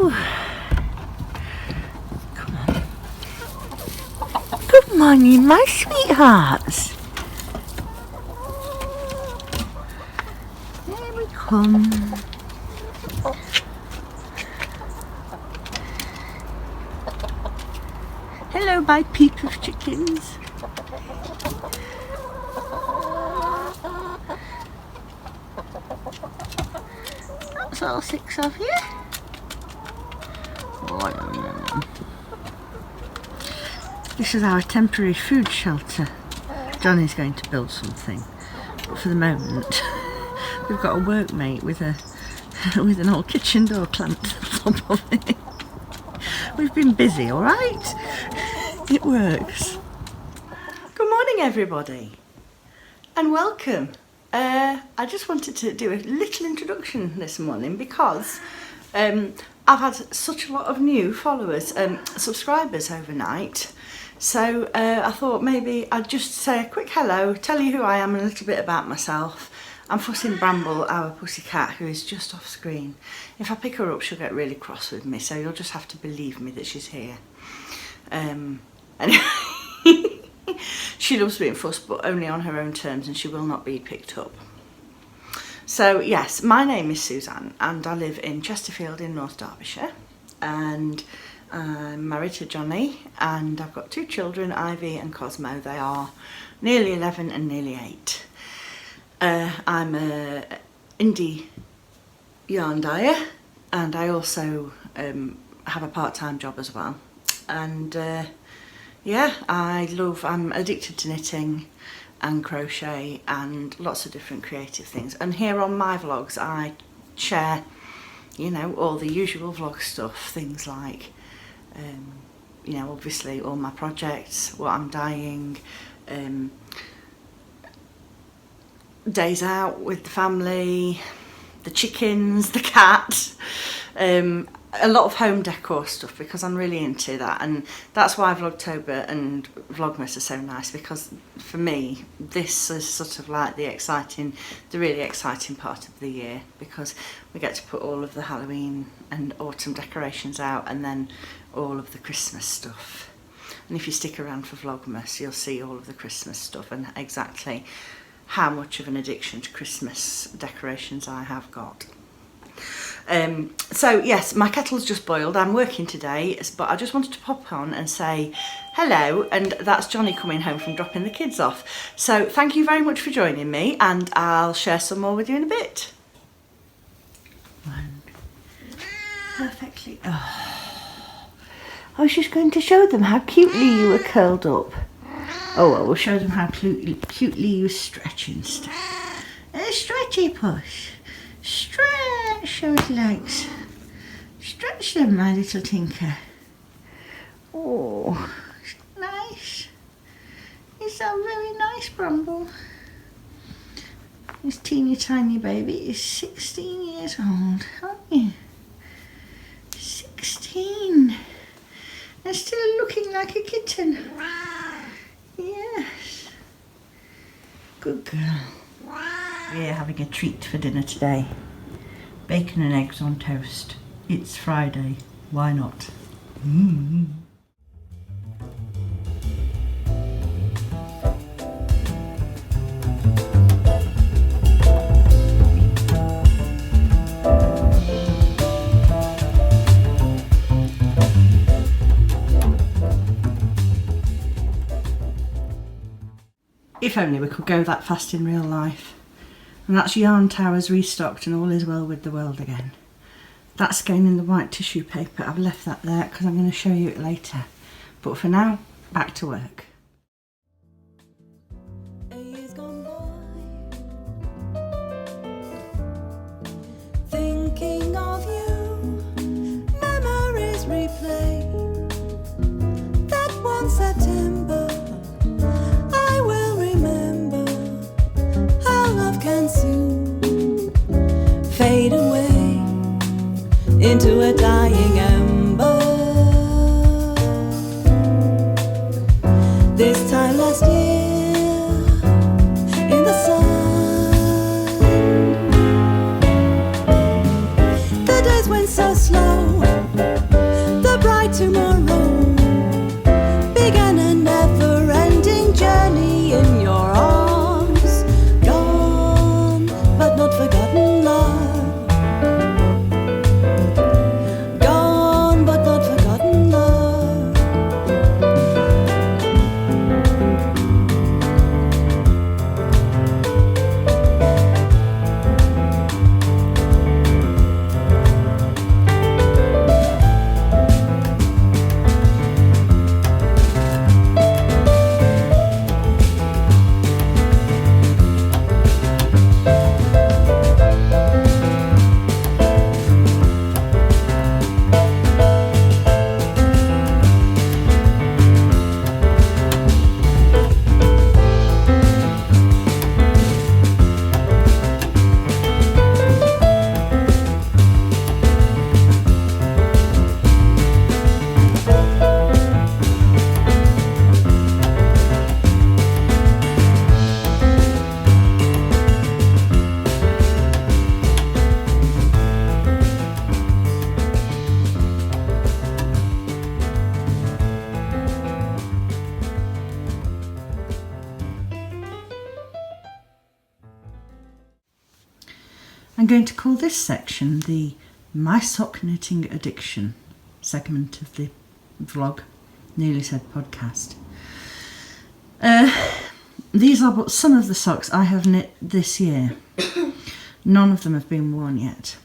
Ooh. Come on. Good morning, my sweethearts. There we come. Hello, my peep of chickens. That's all 6 of you. This is our temporary food shelter. Johnny's going to build something, but for the moment we've got a workmate with an old kitchen door clamped on top of it. We've been busy, all right? It works. Good morning, everybody, and welcome. I just wanted to do a little introduction this morning because I've had such a lot of new followers and subscribers overnight. So I thought maybe I'd just say a quick hello, tell you who I am and a little bit about myself. I'm Fussing Bramble, our pussycat, who is just off screen. If I pick her up, she'll get really cross with me, so you'll just have to believe me that she's here. Anyway, she loves being fussed, but only on her own terms, and she will not be picked up. So yes, my name is Suzanne, and I live in Chesterfield in North Derbyshire, and I'm married to Johnny, and I've got 2 children, Ivy and Cosmo. They are nearly 11 and nearly 8. I'm a indie yarn dyer, and I also have a part-time job as well. And yeah, I'm addicted to knitting and crochet and lots of different creative things. And here on my vlogs I share, you know, all the usual vlog stuff, things like you know, obviously all my projects, what I'm dyeing, days out with the family, the chickens, the cat, a lot of home decor stuff, because I'm really into that, and that's why Vlogtober and Vlogmas are so nice, because for me this is sort of like the really exciting part of the year, because we get to put all of the Halloween and autumn decorations out, and then all of the Christmas stuff. And if you stick around for Vlogmas, you'll see all of the Christmas stuff and exactly how much of an addiction to Christmas decorations I have got. So yes, my kettle's just boiled. I'm working today, but I just wanted to pop on and say hello, and that's Johnny coming home from dropping the kids off. So thank you very much for joining me, and I'll share some more with you in a bit. Perfectly. Oh. I was just going to show them how cutely you were curled up. Oh, well, we'll show them how cutely you were stretching. Stretchy push. Stretch, show his legs. Stretch them, my little tinker. Oh, nice. Is that very nice, Bramble? This teeny tiny baby is 16 years old, aren't you? 16. And still looking like a kitten. Yes. Good girl. We're having a treat for dinner today. Bacon and eggs on toast. It's Friday. Why not? If only we could go that fast in real life. And that's Yarn Towers restocked and all is well with the world again. That's going in the white tissue paper. I've left that there because I'm going to show you it later. But for now, back to work. Thinking of you, memories replay. That one September, I will remember how love can soon fade away into a dying ember. This time last year in the sun, the days went so slow. The bright tomorrow began a never-ending journey in your arms. Gone but not forgotten love. Gone but not forgotten love. I'm going to call this section the My Sock Knitting Addiction segment of the vlog, nearly said podcast. These are but some of the socks I have knit this year. None of them have been worn yet.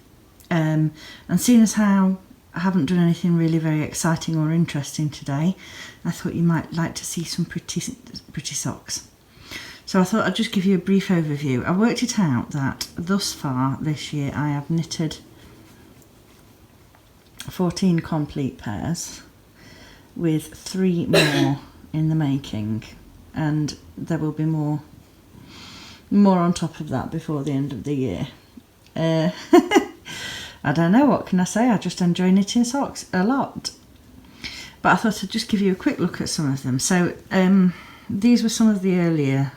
And seeing as how I haven't done anything really very exciting or interesting today, I thought you might like to see some pretty socks. So I thought I'd just give you a brief overview. I worked it out that thus far this year I have knitted 14 complete pairs with 3 more in the making, and there will be more on top of that before the end of the year. I don't know, what can I say? I just enjoy knitting socks a lot. But I thought I'd just give you a quick look at some of them. So these were some of the earlier,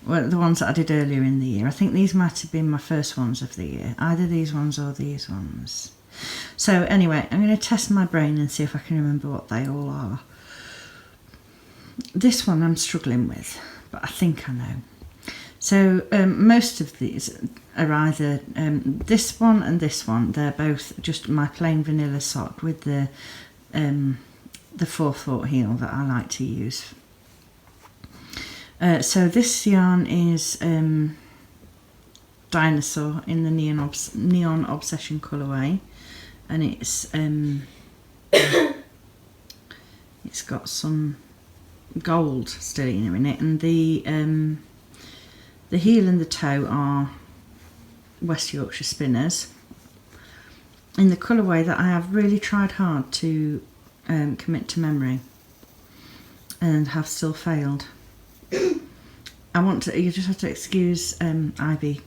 well, the ones that I did earlier in the year. I think these might have been my first ones of the year, either these ones or these ones. So anyway, I'm going to test my brain and see if I can remember what they all are. This one I'm struggling with, but I think I know. So most of these are either this one and this one. They're both just my plain vanilla sock with the forethought heel that I like to use. So this yarn is Dinosaur in the Neon Obsession colourway, and it's got some gold stellina in it, and the heel and the toe are West Yorkshire Spinners in the colourway that I have really tried hard to commit to memory and have still failed. You just have to excuse Ivy.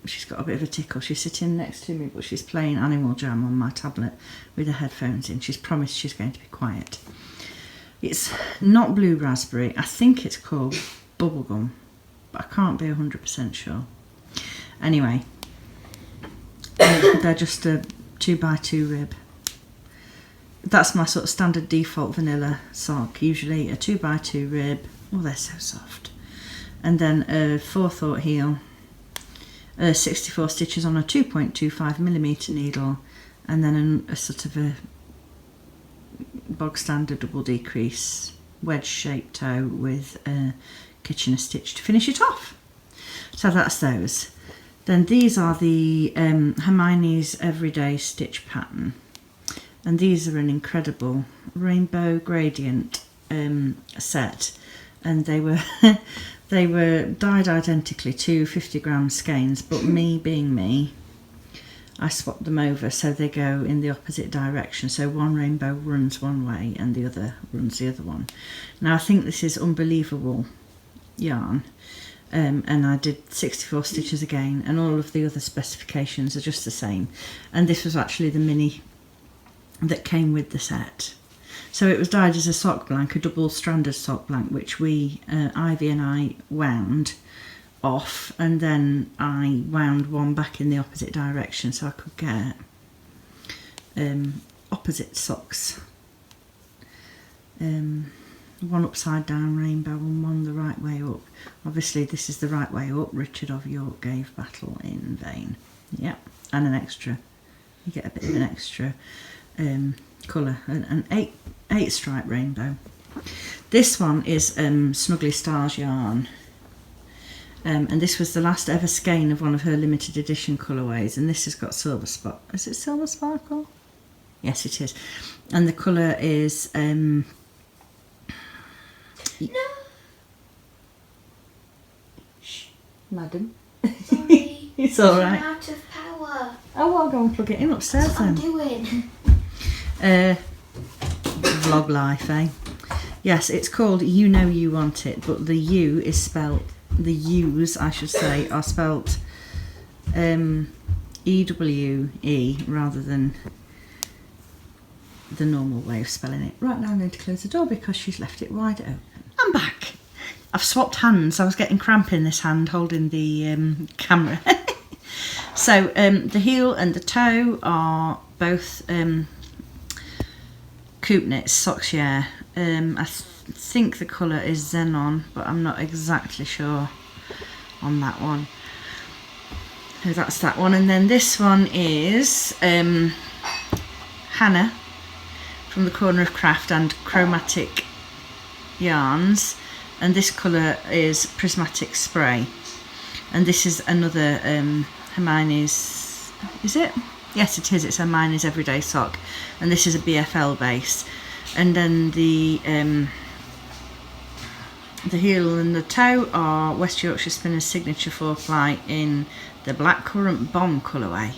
She's got a bit of a tickle. She's sitting next to me, but she's playing Animal Jam on my tablet with her headphones in. She's promised she's going to be quiet. It's not blue raspberry. I think it's called bubblegum, but I can't be 100% sure. Anyway, they're just a 2x2 rib. That's my sort of standard default vanilla sock. Usually a 2x2 rib. Oh, they're so soft. And then a forethought heel, 64 stitches on a 2.25mm needle, and then a sort of a bog standard double decrease wedge shaped toe with Kitchener stitch to finish it off. So that's those. Then these are the Hermione's Everyday Stitch pattern, and these are an incredible rainbow gradient set, and they were they were dyed identically, two 50-gram skeins, but me being me, I swapped them over so they go in the opposite direction, so one rainbow runs one way and the other runs the other one. Now I think this is Unbelievable yarn, and I did 64 stitches again, and all of the other specifications are just the same, and this was actually the mini that came with the set. So it was dyed as a sock blank, a double stranded sock blank, which we, Ivy and I, wound off, and then I wound one back in the opposite direction so I could get opposite socks. One upside down rainbow and one the right way up. Obviously this is the right way up. Richard of York gave battle in vain. Yeah, and an extra, you get a bit of an extra colour, an eight stripe rainbow. This one is Snuggly Stars yarn, and this was the last ever skein of one of her limited edition colourways, and this has got silver spot. Is it silver sparkle? Yes, it is. And the colour is No. Shh, madam. Sorry. It's all right. I'm out of power. Oh, I'll go and plug it in upstairs That's what I'm then. doing. Vlog life, eh? Yes, it's called You Know You Want It, but the U is spelt, the U's I should say, are spelt E-W-E rather than the normal way of spelling it. Right, now I'm going to close the door because she's left it wide open. I'm back. I've swapped hands. I was getting cramp in this hand holding the camera. So the heel and the toe are both Coop Knits socks, yeah. I think the colour is Xenon, but I'm not exactly sure on that one. So that's that one, and then this one is Hannah from the Corner of Craft and Chromatic Yarns, and this colour is Prismatic Spray, and this is another Hermione's, is it? Yes, it is. It's Hermione's Everyday Sock, and this is a BFL base. And then the heel and the toe are West Yorkshire Spinners Signature 4-ply in the Blackcurrant Bomb colourway.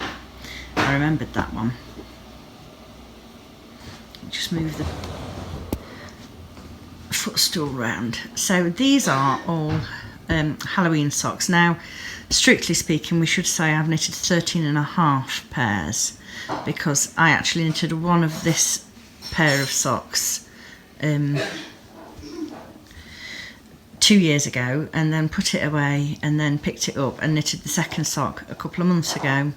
I remembered that one. Just move the footstool round. So these are all Halloween socks. Now, strictly speaking, we should say I've knitted 13.5 pairs, because I actually knitted one of this pair of socks 2 years ago, and then put it away, and then picked it up and knitted the second sock a couple of months ago.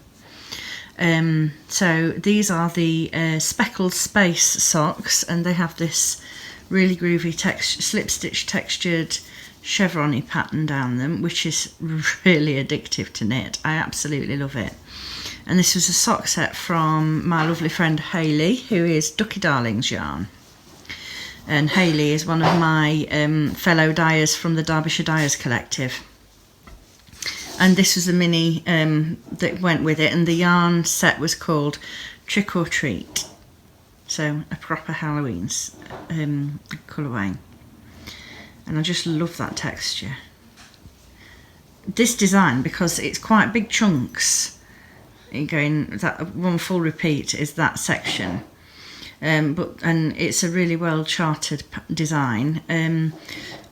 So these are the Speckled Space socks, and they have this really groovy slip stitch textured chevron-y pattern down them, which is really addictive to knit. I absolutely love it. And this was a sock set from my lovely friend Hayley, who is Ducky Darling's Yarn. And Hayley is one of my fellow dyers from the Derbyshire Dyers Collective. And this was a mini that went with it, and the yarn set was called Trick or Treat. So a proper Halloween colourway. And I just love that texture. This design, because it's quite big chunks, that one full repeat is that section, and it's a really well charted design, and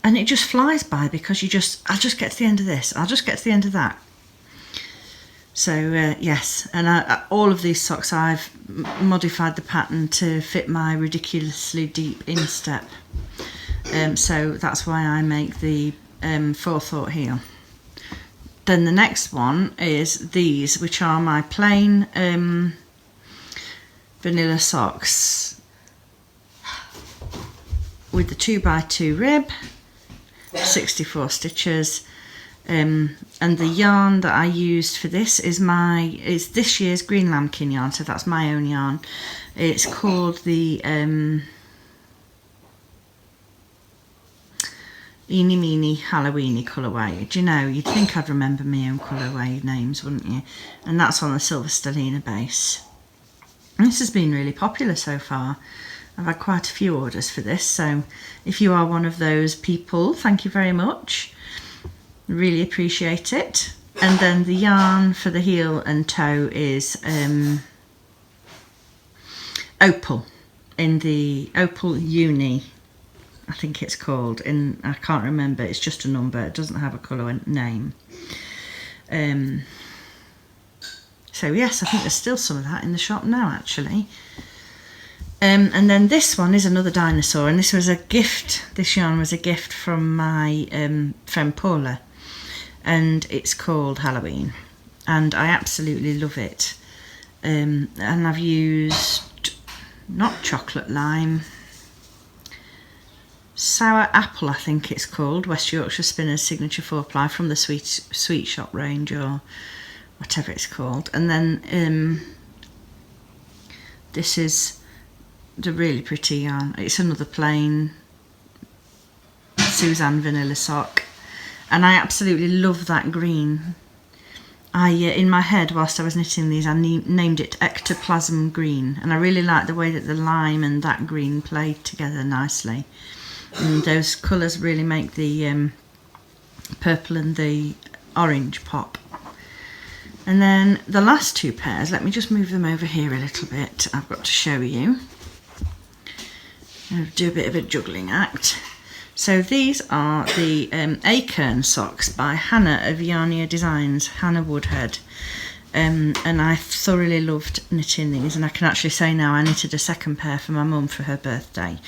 it just flies by, because I'll just get to the end of this, I'll just get to the end of that. So yes, and all of these socks I've modified the pattern to fit my ridiculously deep instep. So that's why I make the forethought heel. Then the next one is these, which are my plain vanilla socks with the 2x2 rib, 64 stitches, and the yarn that I used for this is this year's Greenlambkin yarn, so that's my own yarn. It's called the Eeny Meeny Halloweeny colourway. Do you know, you'd think I'd remember my own colourway names, wouldn't you? And that's on the Silver Stellina base. And this has been really popular so far. I've had quite a few orders for this, so if you are one of those people, thank you very much. Really appreciate it. And then the yarn for the heel and toe is Opal, in the Opal Uni, I think it's called. I can't remember, it's just a number, it doesn't have a colour name. So yes, I think there's still some of that in the shop now actually. And then this one is another dinosaur, and this was a gift, this yarn was a gift from my friend Paula, and it's called Halloween, and I absolutely love it. And I've used, not chocolate lime, sour apple I think it's called, West Yorkshire Spinners Signature 4-ply from the Sweet Shop range, or whatever it's called. And then this is the really pretty yarn. It's another plain Suzanne vanilla sock, and I absolutely love that green. In my head whilst I was knitting these, I named it Ectoplasm Green, and I really like the way that the lime and that green played together nicely, and those colours really make the purple and the orange pop. And then the last two pairs, let me just move them over here a little bit, I've got to show you. I'll do a bit of a juggling act. So these are the Acorn socks by Hannah of Yarnia Designs, Hannah Woodhead. And I thoroughly loved knitting these, and I can actually say now I knitted a second pair for my mum for her birthday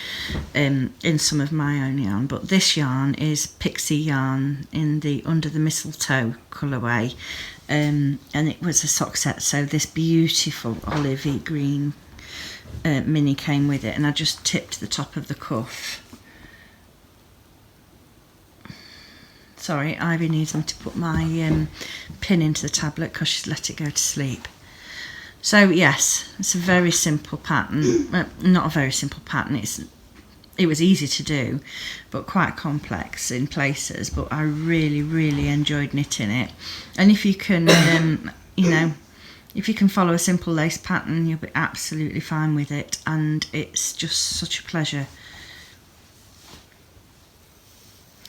in some of my own yarn. But this yarn is Pixie yarn in the Under the Mistletoe colourway, and it was a sock set, so this beautiful olivey green mini came with it, and I just tipped the top of the cuff. Sorry, Ivy needs me to put my pin into the tablet because she's let it go to sleep. So yes, it's a very simple pattern. Not a very simple pattern, it was easy to do, but quite complex in places, but I really, really enjoyed knitting it. And if you can, you know, if you can follow a simple lace pattern, you'll be absolutely fine with it, and it's just such a pleasure.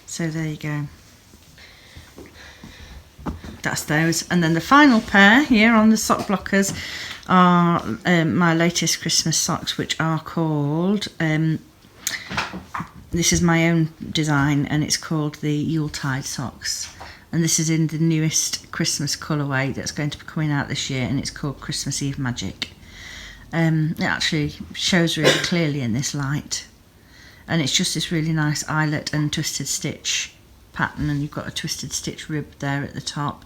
So there you go. That's those. And then the final pair here on the sock blockers are my latest Christmas socks, which are called, this is my own design, and it's called the Yuletide socks. And this is in the newest Christmas colourway that's going to be coming out this year, and it's called Christmas Eve Magic. It actually shows really clearly in this light, and it's just this really nice eyelet and twisted stitch pattern, and you've got a twisted stitch rib there at the top.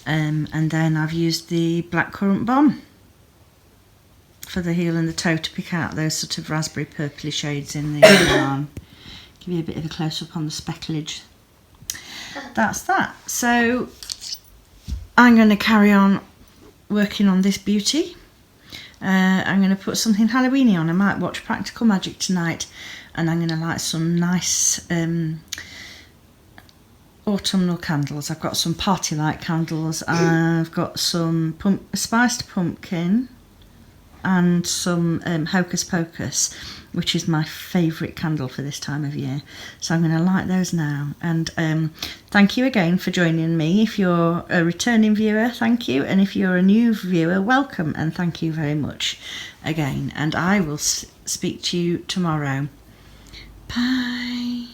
And then I've used the blackcurrant bomb for the heel and the toe to pick out those sort of raspberry purpley shades in the yarn. Give you a bit of a close-up on the specklage. That's that. So I'm going to carry on working on this beauty. I'm going to put something Halloweeny on. I might watch Practical Magic tonight, and I'm going to light some nice autumnal candles. I've got some party light candles, I've got some spiced pumpkin, and some Hocus Pocus, which is my favourite candle for this time of year. So I'm going to light those now. And thank you again for joining me. If you're a returning viewer, thank you. And if you're a new viewer, welcome, and thank you very much again. And I will speak to you tomorrow. Bye.